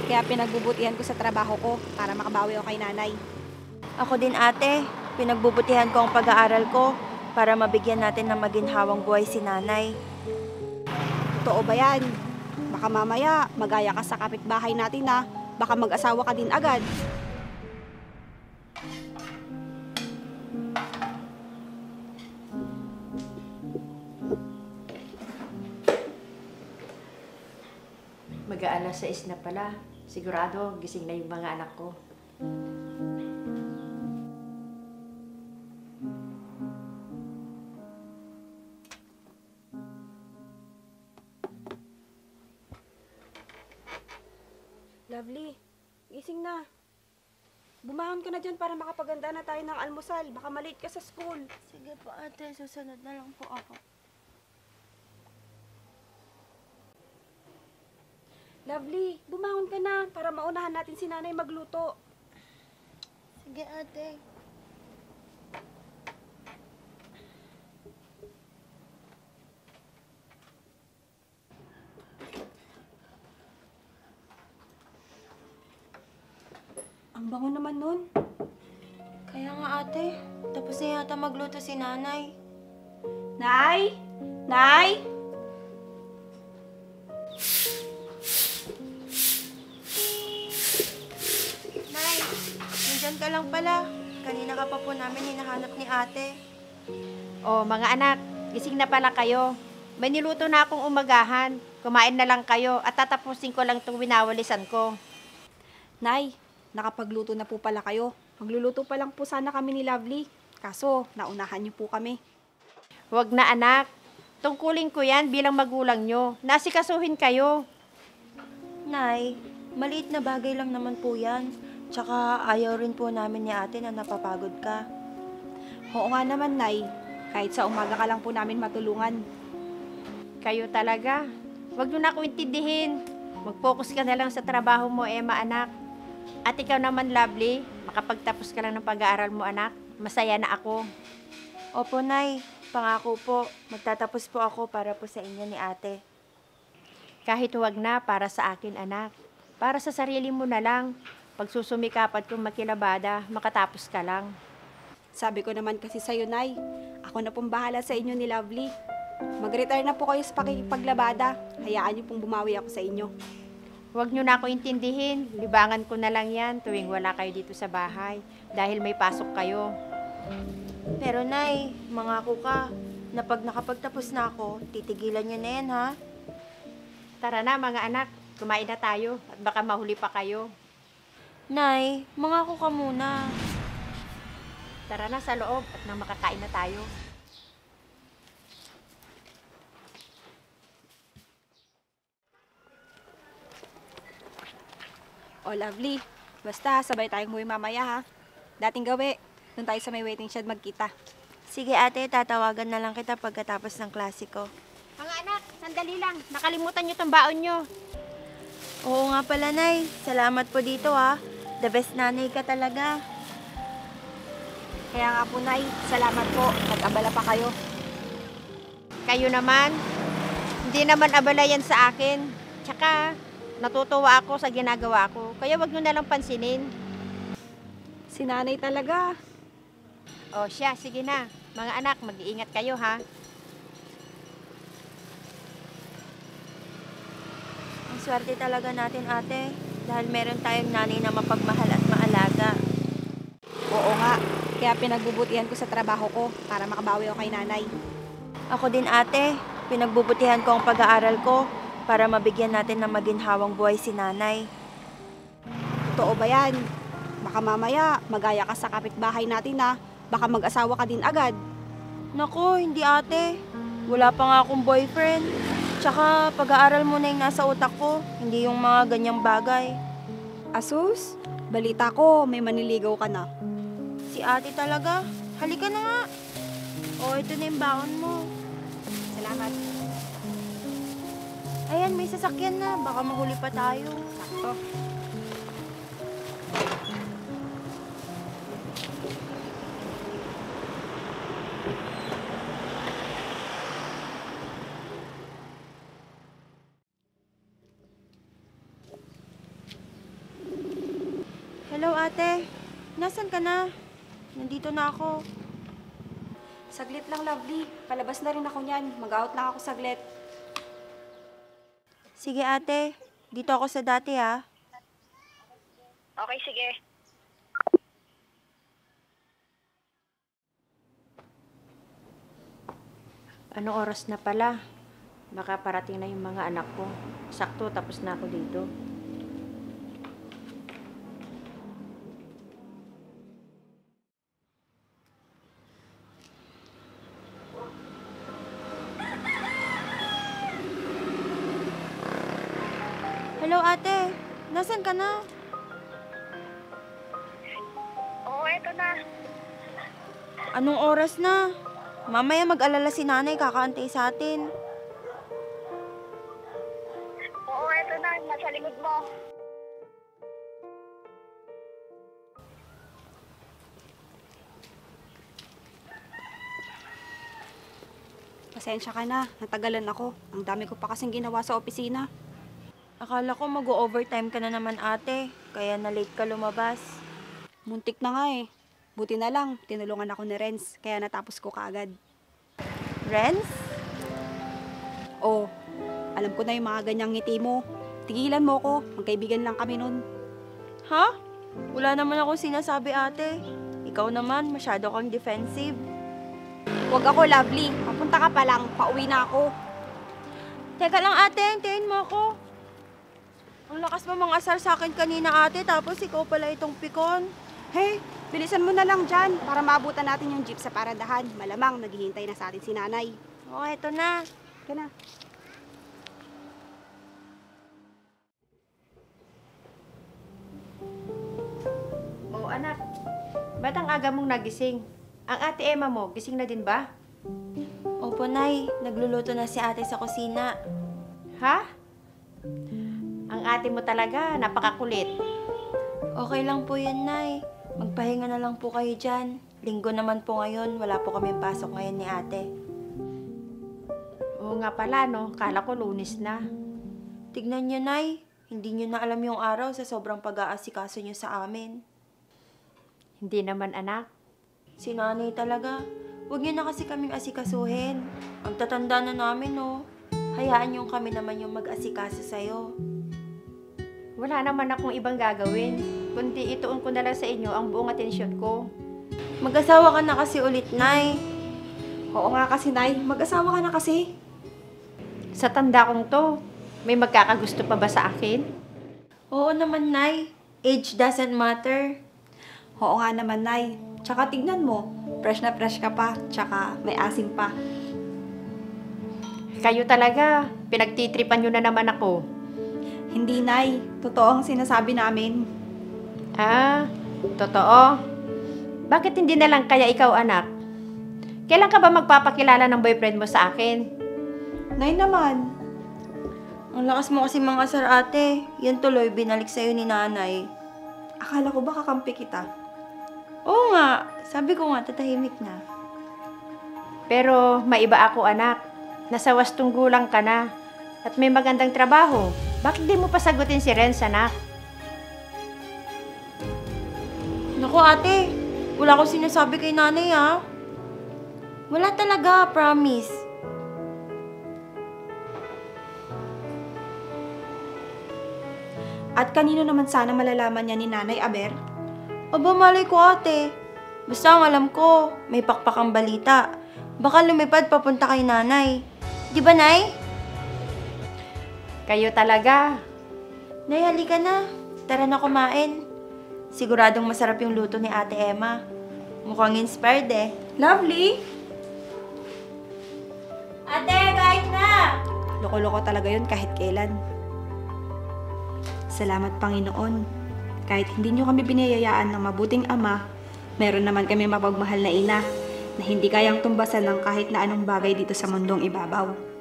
Kaya pinagbubutihan ko sa trabaho ko para makabawi ako kay nanay. Ako din ate, pinagbubutihan ko ang pag-aaral ko para mabigyan natin ng maginhawang buhay si nanay. Totoo ba yan? Baka mamaya magaya ka sa kapitbahay natin na baka mag-asawa ka din agad. Mag-aalas 6 na pala. Sigurado, gising na yung mga anak ko. Lovely, gising na. Bumangon ka na dyan para makapaganda na tayo ng almusal. Baka malate ka sa school. Sige po ate, susunod na lang po ako. Lovely, bumangon ka na para maunahan natin si nanay magluto. Sige ate. Ang bango naman nun. Kaya nga ate, tapos na yata magluto si nanay. Nay? Nay? Nay, nandyan ka lang pala. Kanina ka pa po namin hinahanap ni ate. Oh, mga anak, gising na pala kayo. May niluto na akong umagahan. Kumain na lang kayo at tatapusin ko lang itong winawalisan ko. Nay, nakapagluto na po pala kayo. Magluluto pa lang po sana kami ni Lovely. Kaso, naunahan niyo po kami. Huwag na anak. Tungkulin ko yan bilang magulang nyo. Nasikasuhin kayo. Nay, maliit na bagay lang naman po yan. Tsaka ayaw rin po namin ni ate na napapagod ka. Oo nga naman, Nay. Kahit sa umaga ka lang po namin matulungan. Kayo talaga. Huwag nyo na ako intindihin. Mag-focus ka na lang sa trabaho mo, Emma, anak. At ikaw naman, Lovely, makapagtapos ka lang ng pag-aaral mo, anak. Masaya na ako. Opo, Nay. Pangako po, magtatapos po ako para po sa inyo ni ate. Kahit huwag na para sa akin, anak. Para sa sarili mo na lang. Pagsusumikapat kong makilabada, makatapos ka lang. Sabi ko naman kasi sa'yo, Nay. Ako na pong bahala sa inyo ni Lovely. Mag-retire na po kayo sa pakikipaglabada. Hayaan niyo pong bumawi ako sa inyo. Huwag nyo na ako intindihin. Libangan ko na lang yan tuwing wala kayo dito sa bahay. Dahil may pasok kayo. Pero Nay, mangako ka na pag nakapagtapos na ako, titigilan niyo na yan, ha? Tara na mga anak, kumain na tayo at baka mahuli pa kayo. Nay, mangako ka muna. Tara na sa loob at nang makakain na tayo. O, Lovely. Basta, sabay tayong umuwi mamaya, ha? Dating gawi. Doon tayo sa may waiting shed magkita. Sige ate, tatawagan na lang kita pagkatapos ng klase ko. Mga anak, sandali lang. Nakalimutan nyo tong baon nyo. Oo nga pala, Nay. Salamat po dito, ha. The best nanay ka talaga. Kaya nga po, Nay, salamat po. Nag-abala pa kayo. Kayo naman, hindi naman abala yan sa akin. Tsaka, natutuwa ako sa ginagawa ko. Kaya wag nyo na lang pansinin. Si nanay talaga. O siya, sige na. Mga anak, mag-iingat kayo ha. Ang swerte talaga natin, ate. Dahil meron tayong nanay na mapagmahal at maalaga. Oo nga. Kaya pinagbubutihan ko sa trabaho ko para makabawi ako kay nanay. Ako din, ate. Pinagbubutihan ko ang pag-aaral ko para mabigyan natin ng maginhawang buhay si nanay. Totoo ba yan? Baka mamaya magaya ka sa kapitbahay natin na baka mag-asawa ka din agad. Naku, hindi ate. Wala pa nga akong boyfriend. Tsaka pag-aaral mo na yung nasa utak ko, hindi yung mga ganyang bagay. Asus, balita ko may maniligaw ka na. Si ate talaga. Halika na nga. O, ito na yung baon mo. Salamat. Ayan, may sasakyan na. Baka mahuli pa tayo. Sakto. Hello, ate. Nasaan ka na? Nandito na ako. Saglit lang, Lovely. Palabas na rin ako niyan. Mag-out lang ako saglit. Sige, ate. Dito ako sa dati, ah. Okay, sige. Anong oras na pala? Baka parating na yung mga anak ko. Sakto, tapos na ako dito. Hello, ate. Nasaan ka na? Oo, eto na. Anong oras na? Mamaya mag-alala si nanay, kakaantay sa atin. Oo, eto na. Nasa likod mo. Pasensya ka na. Natagalan ako. Ang dami ko pa kasing ginawa sa opisina. Akala ko mag-overtime ka na naman, ate. Kaya na-late ka lumabas. Muntik na nga eh. Buti na lang, tinulungan ako ni Renz. Kaya natapos ko kaagad. Renz? Oh, alam ko na yung mga ganyang ngiti mo. Tigilan mo ko. Magkaibigan lang kami nun. Ha? Wala naman ako sinasabi, ate. Ikaw naman, masyado kang defensive. Huwag ako, Lovely. Papunta ka pa lang. Pauwi na ako. Teka lang, ate. Hintayin mo ako. Ang lakas mo mga asar sa akin kanina, ate. Tapos ikaw pala itong pikon. Hey, bilisan mo na lang dyan para maabutan natin yung jeep sa paradahan. Malamang naghihintay na sa atin si nanay. Oh, eto na. Ka na. Oo, anak. Ba't ang aga mong nagising? Ang ate Emma mo, gising na din ba? Opo, Nay. Nagluluto na si ate sa kusina. Ha? Ang ate mo talaga, napakakulit. Okay lang po yun, Nay. Magpahinga na lang po kayo dyan. Linggo naman po ngayon. Wala po kami pasok ngayon ni ate. Oo nga pala, no? Kala ko Lunes na. Tignan nyo, Nay. Hindi nyo na alam yung araw sa sobrang pag-aasikaso nyo sa amin. Hindi naman, anak. Si nanay talaga. Huwag nyo na kasi kaming asikasuhin. Ang tatanda na namin, no? Hayaan nyo kami naman yung mag-asikaso sa'yo. Wala naman akong ibang gagawin. Kundi ituon ko na lang sa inyo ang buong atensyon ko. Mag-asawa ka na kasi ulit, Nay. Oo nga kasi, Nay. Mag-asawa ka na kasi. Sa tanda kong to, may magkakagusto pa ba sa akin? Oo naman, Nay. Age doesn't matter. Oo nga naman, Nay. Tsaka tignan mo, fresh na fresh ka pa, tsaka may asim pa. Kayo talaga, pinagtitripan nyo na naman ako. Hindi, Nay. Totoo ang sinasabi namin. Ah, totoo. Bakit hindi na lang kaya ikaw, anak? Kailan ka ba magpapakilala ng boyfriend mo sa akin? Nay naman. Ang lakas mo kasi mga sir, ate. Yan tuloy, binalik sa'yo ni nanay. Akala ko ba kakampi kita? Oo nga. Sabi ko nga, tatahimik na. Pero maiba ako, anak. Nasa wastong gulang ka na. At may magandang trabaho. Bakit di mo pa sagutin si Renz, anak? Naku, ate. Wala akong sinasabi kay nanay, ha? Wala talaga, promise. At kanino naman sana malalaman niya ni Nanay Aber? Aba, malay ko, ate. Basta ang alam ko, may pakpakang balita. Baka lumipad papunta kay nanay. Di ba, Nay? Kayo talaga. Nay, halika na. Tara na kumain. Siguradong masarap yung luto ni Ate Emma. Mukhang inspired eh. Lovely! Ate, kain na! Loko-loko talaga yun kahit kailan. Salamat, Panginoon. Kahit hindi nyo kami biniyayaan ng mabuting ama, meron naman kami mapagmahal na ina na hindi kayang tumbasan ng kahit na anong bagay dito sa mundong ibabaw.